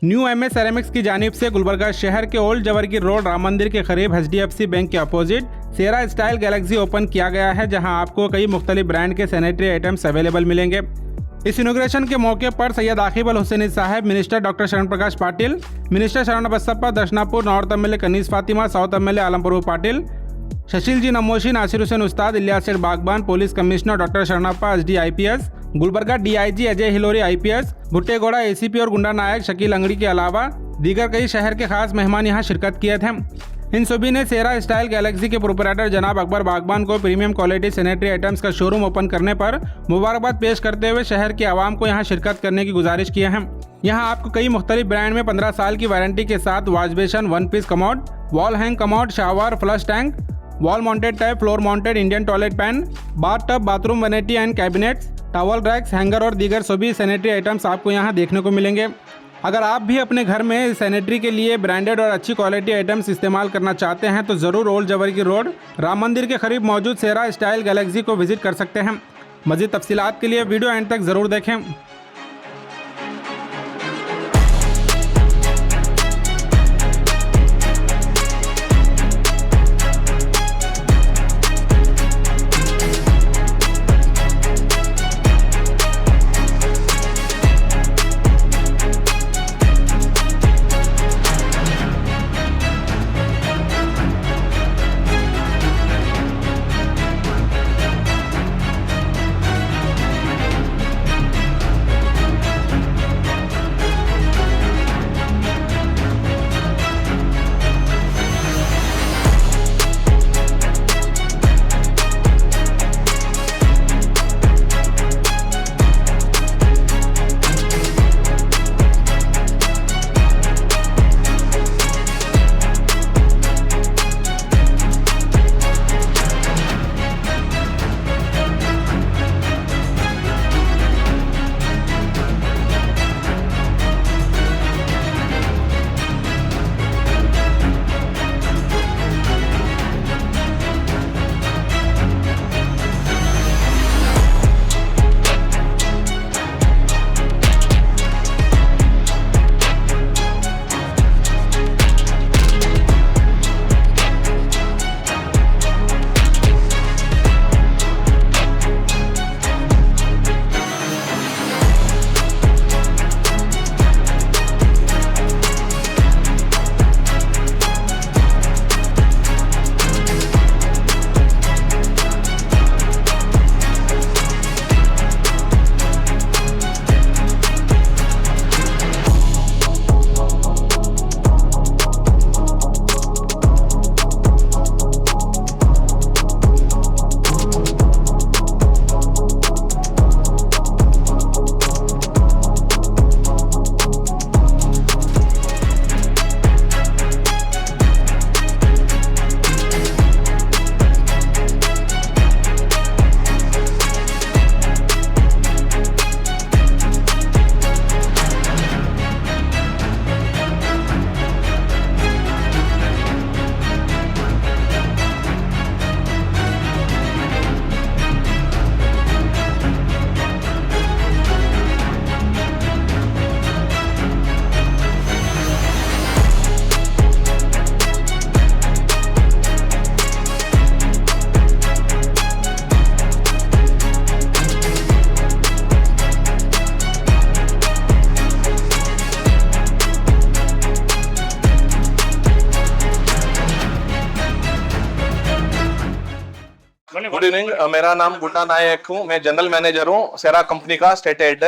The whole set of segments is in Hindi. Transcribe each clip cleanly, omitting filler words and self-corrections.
न्यू एमए सेरेमिक्स की जानिब से गुलबर्गा शहर के ओल्ड जवरगी रोड राम मंदिर के करीब HDFC बैंक के अपोजिट सेरा स्टाइल गैलेक्सी ओपन किया गया है, जहां आपको कई मुख्तलिफ ब्रांड के सैनिटरी आइटम्स अवेलेबल मिलेंगे। इस इनॉग्रेशन के मौके पर सैयद आकिब हुसैनी साहब, मिनिस्टर डॉक्टर शरण प्रकाश Patil, minister Sharan Basappa Darshanapur, north MLA Kaneez Fatima, south MLA Alampur Patil, Shashil ji Namoshi, Nasir Hussain Ustad, Ilyas Seth Bagban, police commissioner doctor Sharanappa SD IPS, Gulbarga DIG Ajay Hilori IPS, Bhuttegowda ACP और गुंडा नायक शकील अंगड़ी के अलावा दीगर कई शहर के खास मेहमान यहां शिरकत किए थे। इन सभी ने सेरा स्टाइल गैलेक्सी के प्रोपराइटर जनाब अकबर बागबान को प्रीमियम क्वालिटी सैनिटरी आइटम्स का शोरूम ओपन करने पर मुबारकबाद पेश करते हुए शहर के आवाम को यहां शिरकत करने की गुजारिश की है। यहां आपको कई मुख्तलिफ ब्रांड में 15 साल की वारंटी के साथ wash basin, 1 piece commode, wall hang commode, shower, flush tank, wall mounted tap, floor mounted Indian toilet pan, bath tub, bathroom vanity and cabinets, towel racks, hanger और दीगर सभी सैनिटरी आइटम्स आपको यहां देखने को मिलेंगे। अगर आप भी अपने घर में सैनिटरी के लिए ब्रांडेड और अच्छी क्वालिटी आइटम्स इस्तेमाल करना चाहते हैं तो ज़रूर ओल्ड जवरगी रोड राम मंदिर के करीब मौजूद सेरा स्टाइल गैलेक्सी को विजिट कर सकते हैं। मज़ीद तफसीलात के लिए वीडियो एंड तक ज़रूर देखें। गुड इवनिंग, मेरा नाम गुंडा नायक हूँ। मैं जनरल मैनेजर हूँ सेरा कंपनी का, स्टेट हेड।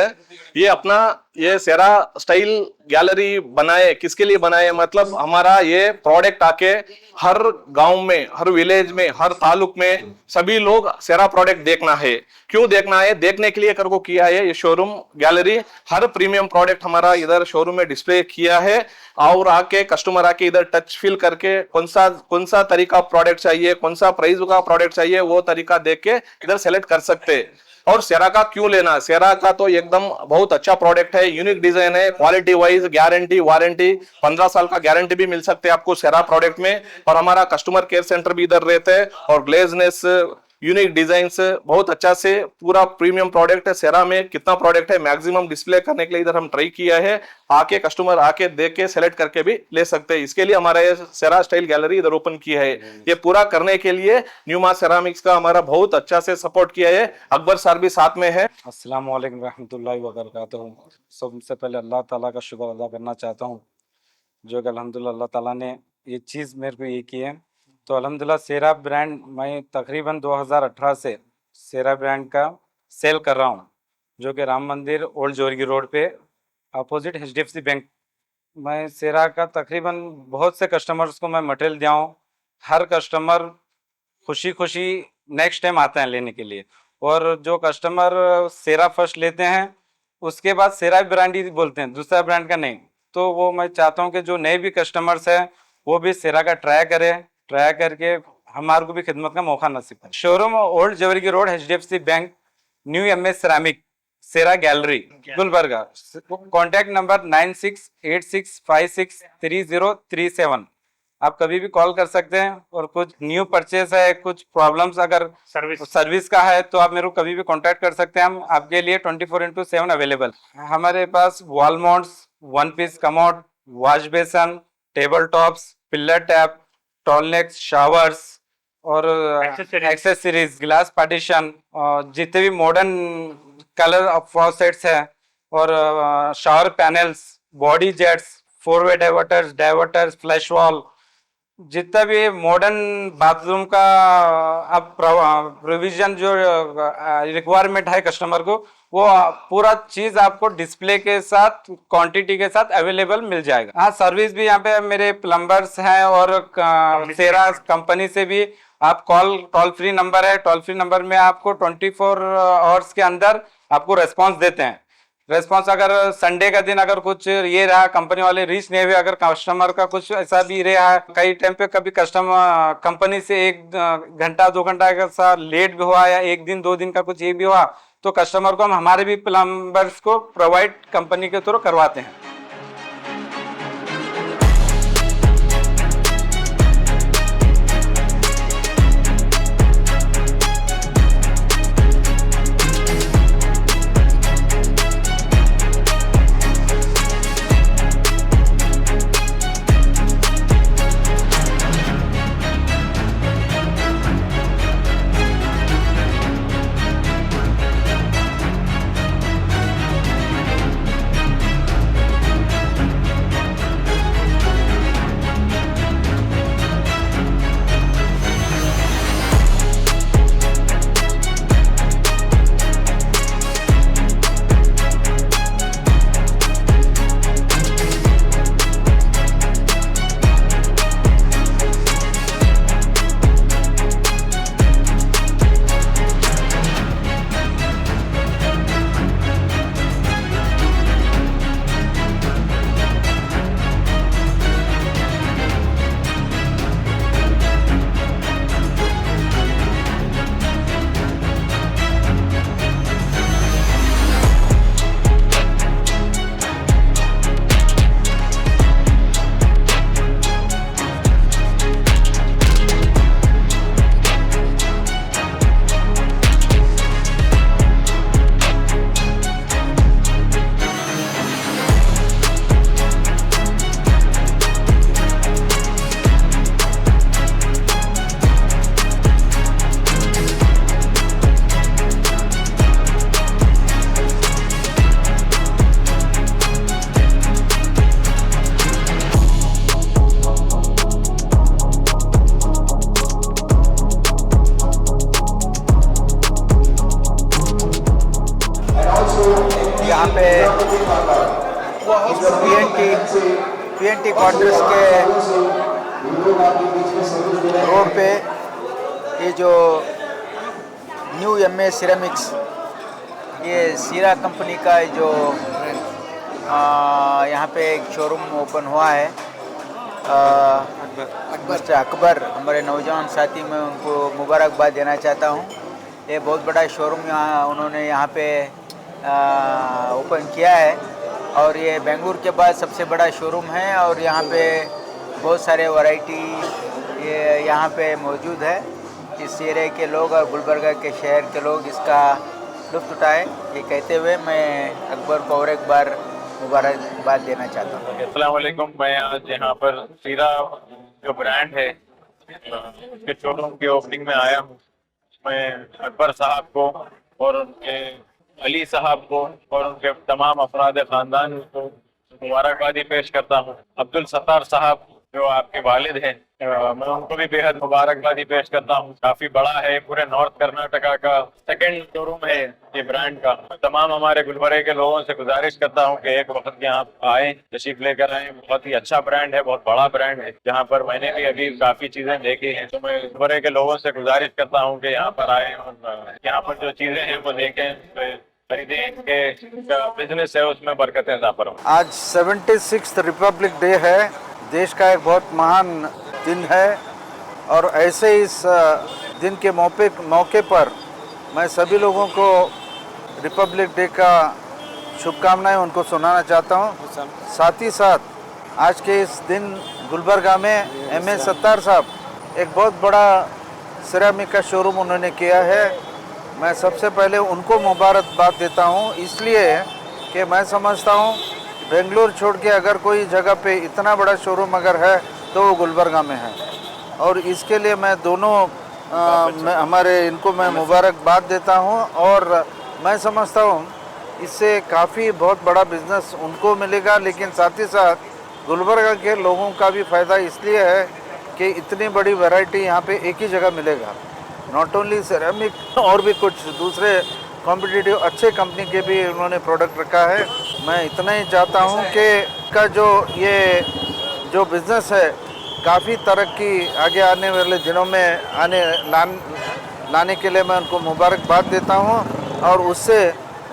ये सेरा स्टाइल गैलरी बनाए किसके लिए बनाए, मतलब हमारा ये प्रोडक्ट आके हर गांव में, हर विलेज में, हर तालुक में सभी लोग सेरा प्रोडक्ट देखना है। क्यों देखना है? देखने के लिए कर को किया है ये शोरूम गैलरी। हर प्रीमियम प्रोडक्ट हमारा इधर शोरूम में डिस्प्ले किया है और आके कस्टमर आके इधर टच फील करके कौन सा तरीका प्रोडक्ट चाहिए, कौन सा प्राइस का प्रोडक्ट चाहिए, वो तरीका देख के इधर सेलेक्ट कर सकते हैं। और सेरा का क्यों लेना? सेरा का तो एकदम बहुत अच्छा प्रोडक्ट है, यूनिक डिजाइन है, क्वालिटी वाइज गारंटी वारंटी 15 साल का गारंटी भी मिल सकते हैं आपको सेरा प्रोडक्ट में। और हमारा कस्टमर केयर सेंटर भी इधर रहते हैं और ग्लेजनेस यूनिक डिजाइन, बहुत अच्छा से पूरा प्रीमियम प्रोडक्ट है। सेरा में कितना प्रोडक्ट है मैक्सिमम डिस्प्ले करने के लिए इधर हम ट्राई किया है। आके कस्टमर आके देख के सेलेक्ट करके भी ले सकते हैं। इसके लिए हमारा ये सेरा स्टाइल गैलरी इधर ओपन किया है। ये पूरा करने के लिए न्यू मां सेरामिक्स का हमारा बहुत अच्छा से सपोर्ट किया है। अकबर सर भी साथ में है। अस्सलाम वालेकुम रहमतुल्लाहि व बरकातहू। सबसे पहले अल्लाह ताला का शुक्र अदा करना चाहता हूँ जो कि अल्हम्दुलिल्लाह अल्लाह ताला ने ये चीज़ मेरे को ये की है। तो अल्हम्दुलिल्लाह सेरा ब्रांड मैं तकरीबन 2018 से सेरा ब्रांड का सेल कर रहा हूँ, जो कि राम मंदिर ओल्ड जौहरी रोड पे अपोजिट HDFC बैंक। मैं सेरा का तकरीबन बहुत से कस्टमर्स को मैं मटेरियल दिया हूँ। हर कस्टमर खुशी खुशी नेक्स्ट टाइम आते हैं लेने के लिए, और जो कस्टमर सेरा फर्स्ट लेते हैं उसके बाद सेरा ब्रांड ही बोलते हैं, दूसरा ब्रांड का नहीं। तो वो मैं चाहता हूँ कि जो नए भी कस्टमर्स हैं वो भी सेरा का ट्राई करें, ट्राई करके हमारे को भी खिदमत का मौका नसीब है। Showroom old Jauhari road HDFC bank, new MS ceramic, Cera gallery, Gulbarga. Contact number 9686563037। आप कभी भी कॉल कर सकते हैं, और कुछ न्यू परचेस है, कुछ प्रॉब्लम्स अगर सर्विस का है तो आप मेरे को कभी भी कांटेक्ट कर सकते हैं। हम आपके लिए 24/7 अवेलेबल। हमारे पास wall mounts, one piece commode, wash basin, table tops, pillar tap, tall necks, showers और एक्सेसरीज, ग्लास पार्टीशन, जितने भी मॉडर्न कलर ऑफ फॉसेट्स है, और शावर पैनल्स, बॉडी जेट्स, 4-वे डाइवर्टर्स, फ्लैश वॉल, जितना भी मॉडर्न बाथरूम का अब प्रोविजन जो रिक्वायरमेंट है कस्टमर को, वो पूरा चीज आपको डिस्प्ले के साथ, क्वांटिटी के साथ अवेलेबल मिल जाएगा। हाँ, सर्विस भी यहाँ पे मेरे प्लम्बर्स हैं, और सेरा कंपनी से भी आप टोल फ्री नंबर है, टोल फ्री नंबर में आपको 24 आवर्स के अंदर आपको रेस्पॉन्स देते हैं। रेस्पॉन्स अगर संडे का दिन अगर कुछ ये रहा, कंपनी वाले रीच नहीं हुए, अगर कस्टमर का कुछ ऐसा भी रहा, कई टाइम पे कभी कस्टमर कंपनी से 1 घंटा 2 घंटा का लेट भी हुआ, या 1 दिन 2 दिन का कुछ ये भी हुआ, तो कस्टमर को हम हमारे भी प्लम्बर्स को प्रोवाइड कंपनी के थ्रू करवाते हैं। यहाँ पे PNT क्वार्टर्स के रोड पे ये जो न्यू MS सिरेमिक्स, ये सीरा कंपनी का जो यहाँ पे एक शोरूम ओपन हुआ है। मिस्टर अकबर, हमारे नौजवान साथी, मैं उनको मुबारकबाद देना चाहता हूँ। ये बहुत बड़ा शोरूम उन्होंने यहाँ पे ओपन किया है, और ये बेंगलुरु के बाद सबसे बड़ा शोरूम है, और यहाँ पे बहुत सारे वैरायटी ये यहाँ पे मौजूद है। इस एरिया के लोग और गुलबर्गा के शहर के लोग इसका लुत्फ़ उठाएं, ये कहते हुए मैं अकबर को और एक बार मुबारकबाद देना चाहता हूँ। अस्सलाम वालेकुम। मैं आज यहाँ पर सीरा जो ब्रांड है उसके शोरूम की ओपनिंग में आया हूँ। मैं अकबर साहब को और उनके अली साहब को और उनके तमाम अफराद खानदान को मुबारकबादी पेश करता हूँ। अब्दुल सत्तार साहब जो आपके वालिद हैं, मैं उनको भी बेहद मुबारकबादी पेश करता हूँ। काफी बड़ा है, पूरे नॉर्थ कर्नाटका का सेकंड शोरूम है ये ब्रांड का। तमाम हमारे गुलबर्गे के लोगों से गुजारिश करता हूँ कि एक वक्त यहाँ आए, तशरीफ लेकर आए। बहुत ही अच्छा ब्रांड है, बहुत बड़ा ब्रांड है, जहाँ पर मैंने भी अभी काफी चीजें देखी हैं। तो मैं गुलबर्गे के लोगों से गुजारिश करता हूँ कि यहाँ पर आए और यहाँ पर जो चीजें हैं वो देखें, खरीदें, के बिजनेस है उसमें बरकतें अता फरमाएं। आज 76th रिपब्लिक डे है, देश का एक बहुत महान दिन है और ऐसे इस दिन के मौके पर मैं सभी लोगों को रिपब्लिक डे का शुभकामनाएं उनको सुनाना चाहता हूं। साथ ही साथ आज के इस दिन गुलबर्गा में एम.ए. सत्तार साहब एक बहुत बड़ा सिरामिक का शोरूम उन्होंने किया है। मैं सबसे पहले उनको मुबारकबाद देता हूं, इसलिए कि मैं समझता हूं बेंगलुरु छोड़ के अगर कोई जगह पे इतना बड़ा शोरूम अगर है तो वो गुलबर्गा में है। और इसके लिए मैं दोनों हमारे इनको मैं मुबारकबाद देता हूं और मैं समझता हूं इससे काफ़ी बहुत बड़ा बिजनेस उनको मिलेगा, लेकिन साथ ही साथ गुलबर्गा के लोगों का भी फ़ायदा इसलिए है कि इतनी बड़ी वैरायटी यहाँ पे एक ही जगह मिलेगा। नॉट ओनली सिरेमिक और भी कुछ दूसरे कॉम्पिटिटिव अच्छे कंपनी के भी उन्होंने प्रोडक्ट रखा है। मैं इतना ही चाहता हूँ कि का जो बिज़नेस है काफ़ी तरक्की आगे आने वाले दिनों में लाने के लिए मैं उनको मुबारकबाद देता हूँ और उससे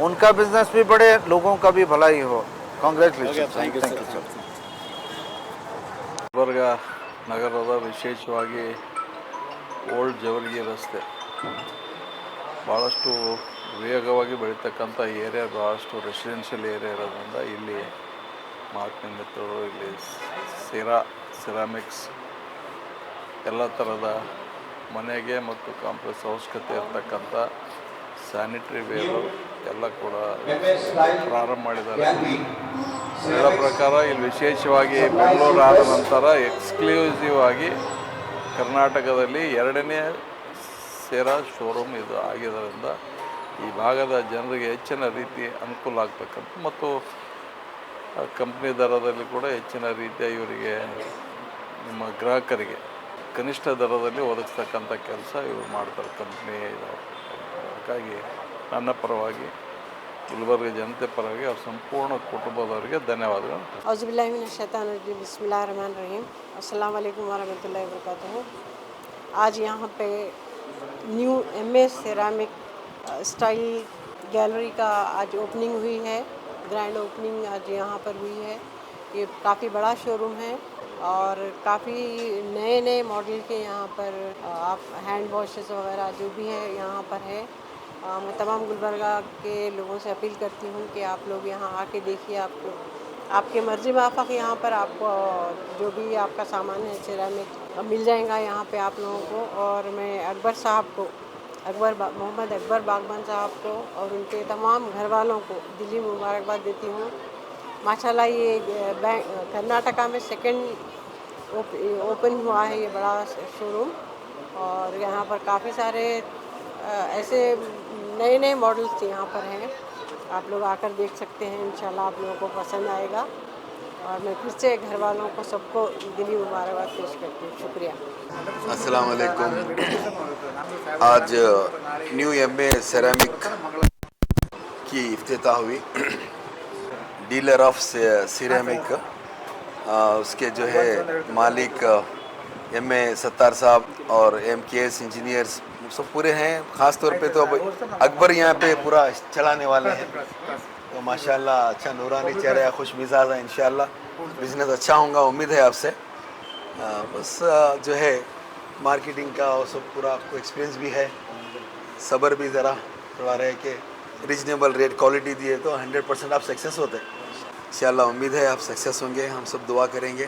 उनका बिजनेस भी बढ़े, लोगों का भी भलाई हो। Congratulation. Thank you sir. Gulbarga ನಗರದ ವಿಶೇಷವಾಗಿ ಓಲ್ಡ್ ಜವರ್ಗಿ ರಸ್ತೆ ಭಾಳಷ್ಟು ವೇಗವಾಗಿ ಬೆಳೀತಕ್ಕಂಥ ಏರಿಯಾ, ಭಾಳಷ್ಟು ರೆಸಿಡೆನ್ಷಿಯಲ್ ಏರಿಯಾ ಇರೋದ್ರಿಂದ ಇಲ್ಲಿ ಮಹಾತ್ಮ ಮಿತ್ರರು, ಇಲ್ಲಿ ಸಿರಾಮಿಕ್ಸ್ ಎಲ್ಲ ಥರದ ಮನೆಗೆ ಮತ್ತು ಕಾಂಪ್ಲೆಕ್ಸ್ ಅವಶ್ಯಕತೆ ಇರ್ತಕ್ಕಂಥ ಸ್ಯಾನಿಟ್ರಿ ವೇರು ಎಲ್ಲ ಕೂಡ ಪ್ರಾರಂಭ ಮಾಡಿದ್ದಾರೆ. ಹೇಳೋ ಪ್ರಕಾರ ಇಲ್ಲಿ ವಿಶೇಷವಾಗಿ ಬೆಂಗಳೂರು ಆದ ನಂತರ ಎಕ್ಸ್ಕ್ಲೂಸಿವ್ ಆಗಿ ಕರ್ನಾಟಕದಲ್ಲಿ 2ನೇ ಸೇರಾ ಶೋರೂಮ್ ಇದು ಆಗಿದ್ದರಿಂದ ಈ ಭಾಗದ ಜನರಿಗೆ ಹೆಚ್ಚಿನ ರೀತಿ ಅನುಕೂಲ ಆಗ್ತಕ್ಕಂಥ ಮತ್ತು ಕಂಪ್ನಿ ದರದಲ್ಲಿ ಕೂಡ ಹೆಚ್ಚಿನ ರೀತಿಯ ಇವರಿಗೆ ನಿಮ್ಮ ಗ್ರಾಹಕರಿಗೆ ಕನಿಷ್ಠ ದರದಲ್ಲಿ ಒದಗಿಸ್ತಕ್ಕಂಥ ಕೆಲಸ ಇವರು ಮಾಡ್ತಾರೆ ಕಂಪ್ನಿ. ಹಾಗಾಗಿ ನನ್ನ ಪರವಾಗಿ ಗುಲ್ಬರ್ಗ ಜನತೆ ಪರವಾಗಿ ಅವ್ರ ಸಂಪೂರ್ಣ ಕುಟುಂಬದವರಿಗೆ ಧನ್ಯವಾದಗಳು. औज़ुबिल्लाहिमिनश्शैतानिर्रजीम बिस्मिल्लाहिर्रहमानिर्रहीम अस्सलाम वालेकुम वरहमतुल्लाहि वबरकातुहू। आज यहाँ पे new MA. Ceramic style gallery का आज ओपनिंग हुई है, ग्रैंड ओपनिंग आज यहाँ पर हुई है। ये काफ़ी बड़ा शोरूम है और काफ़ी नए मॉडल के यहाँ पर आप हैंड वॉशेस वगैरह जो भी है यहाँ पर है। मैं तमाम गुलबर्गा के लोगों से अपील करती हूँ कि आप लोग यहाँ आके देखिए, आपको आपके मर्ज़ी माफ़क यहाँ पर आपको जो भी आपका सामान है सिरामिक मिल जाएगा यहाँ पे आप लोगों को। और मैं अकबर साहब को, मोहम्मद अकबर बागबान साहब को और उनके तमाम घर वालों को दिली मुबारकबाद देती हूँ। माशाल्लाह ये कर्नाटका में सेकंड ओपन हुआ है ये बड़ा शोरूम और यहाँ पर काफ़ी सारे ऐसे नए मॉडल्स यहाँ पर हैं, आप लोग आकर देख सकते हैं। इंशाल्लाह आप लोगों को पसंद आएगा और मैं फिर से घर वालों को सबको दिली मुबारकबाद पेश करती हूँ। शुक्रिया। अस्सलाम वालेकुम। आज न्यू एम.ए. सिरामिक की इफ्तिताह हुई। डीलर ऑफ सिरामिक उसके जो है मालिक एम.ए. सत्तार साहब और M.K.S. इंजीनियर्स सब पूरे हैं। ख़ास तौर पे तो अब अकबर यहाँ पे पूरा चलाने वाले हैं, तो माशाल्लाह अच्छा नूरानी चेहरा है, खुश मिजाज है। इंशाल्लाह बिज़नेस अच्छा होगा, उम्मीद है आपसे। बस जो है मार्केटिंग का और सब पूरा आपको एक्सपीरियंस भी है, सब्र भी ज़रा थोड़ा रहे कि रीजनेबल रेट क्वालिटी दिए तो 100% आप सक्सेस होते हैं। इंशाल्लाह उम्मीद है आप सक्सेस होंगे, हम सब दुआ करेंगे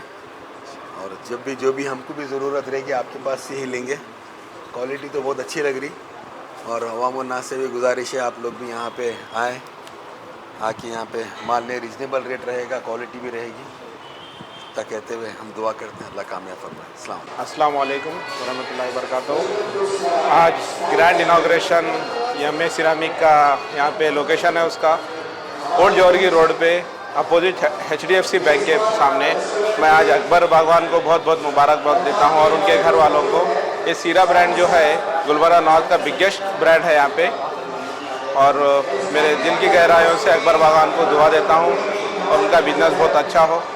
और जो भी हमको भी ज़रूरत रहेगी आपके पास से ही लेंगे। क्वालिटी तो बहुत अच्छी लग रही और अवाम नास से भी गुजारिश है आप लोग भी यहाँ पे आएँ, आके यहाँ पे माल में रीजनेबल रेट रहेगा, क्वालिटी भी रहेगी। इतना कहते हुए हम दुआ करते हैं अल्लाह कामयाब फरमाए। अस्सलाम वालेकुम वरहमतुल्लाहि वबरकातुहू। आज ग्रैंड इनाग्रेशन एमए सिरामिक का यहाँ पे लोकेशन है उसका ओल्ड जौहरगी रोड पे अपोजिट HDFC बैंक के सामने। मैं आज अकबर बागवान को बहुत बहुत मुबारकबाद देता हूँ और उनके घर वालों को। ये सीरा ब्रांड जो है गुलबर्गा नॉर्थ का बिगेस्ट ब्रांड है यहाँ पे और मेरे दिल की गहराइयों से अकबर बागवान को दुआ देता हूँ और उनका बिजनेस बहुत अच्छा हो।